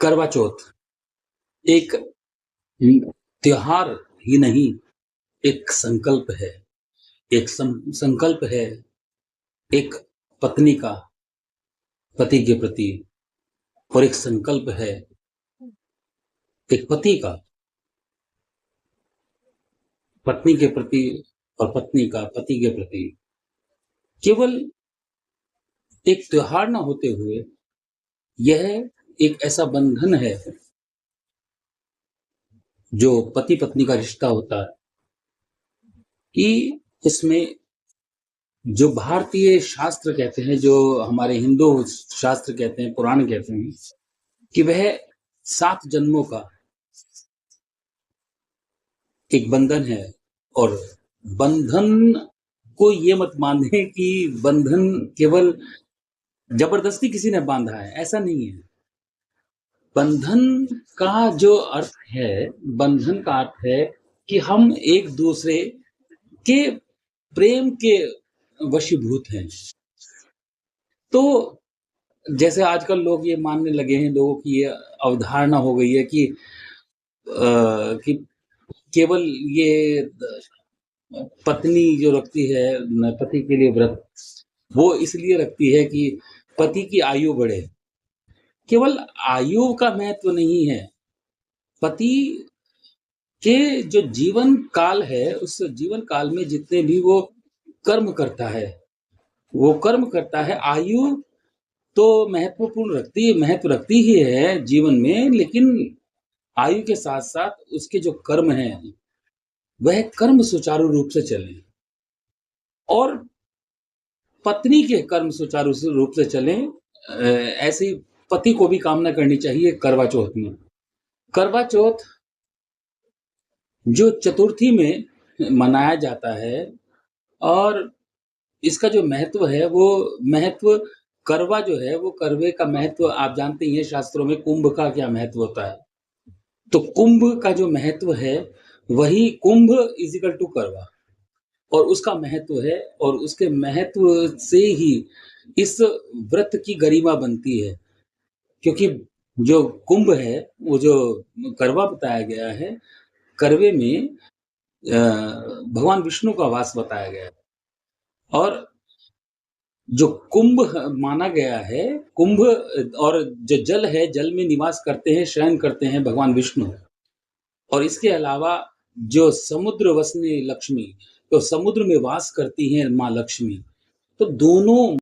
करवा चौथ एक त्योहार ही नहीं, एक संकल्प है। एक संकल्प है एक पत्नी का पति के प्रति, और एक संकल्प है एक पति का पत्नी के प्रति, और पत्नी का पति के प्रति। केवल एक त्योहार ना होते हुए यह एक ऐसा बंधन है जो पति पत्नी का रिश्ता होता है, कि इसमें जो भारतीय शास्त्र कहते हैं, जो हमारे हिंदू शास्त्र कहते हैं, पुराण कहते हैं, कि वह 7 जन्मों का एक बंधन है। और बंधन को ये मत माने कि बंधन केवल जबरदस्ती किसी ने बांधा है, ऐसा नहीं है। बंधन का जो अर्थ है, बंधन का अर्थ है कि हम एक दूसरे के प्रेम के वशीभूत हैं। तो जैसे आजकल लोग ये मानने लगे हैं, लोगों की ये अवधारणा हो गई है कि केवल ये पत्नी जो रखती है पति के लिए व्रत, वो इसलिए रखती है कि पति की आयु बढ़े। केवल आयु का महत्व नहीं है, पति के जो जीवन काल है, उस जीवन काल में जितने भी वो कर्म करता है, आयु तो महत्व रखती ही है जीवन में, लेकिन आयु के साथ साथ उसके जो कर्म हैं, वह कर्म सुचारू रूप से चलें, और पत्नी के कर्म सुचारू रूप से चलें। ऐसी पति को भी कामना करनी चाहिए करवा चौथ में। करवा चौथ जो चतुर्थी में मनाया जाता है, और इसका जो महत्व है, वो महत्व करवा जो है, वो करवे का महत्व आप जानते ही हैं, शास्त्रों में कुंभ का क्या महत्व होता है। तो कुंभ का जो महत्व है, वही कुंभ इज इक्वल टू करवा, और उसका महत्व है, और उसके महत्व से ही इस व्रत की गरिमा बनती है। क्योंकि जो कुंभ है, वो जो करवा बताया गया है, करवे में भगवान विष्णु का वास बताया गया है, और जो कुंभ माना गया है, कुंभ और जो जल है, जल में निवास करते हैं, शयन करते हैं भगवान विष्णु। और इसके अलावा जो समुद्र वसनी लक्ष्मी, तो समुद्र में वास करती हैं माँ लक्ष्मी। तो दोनों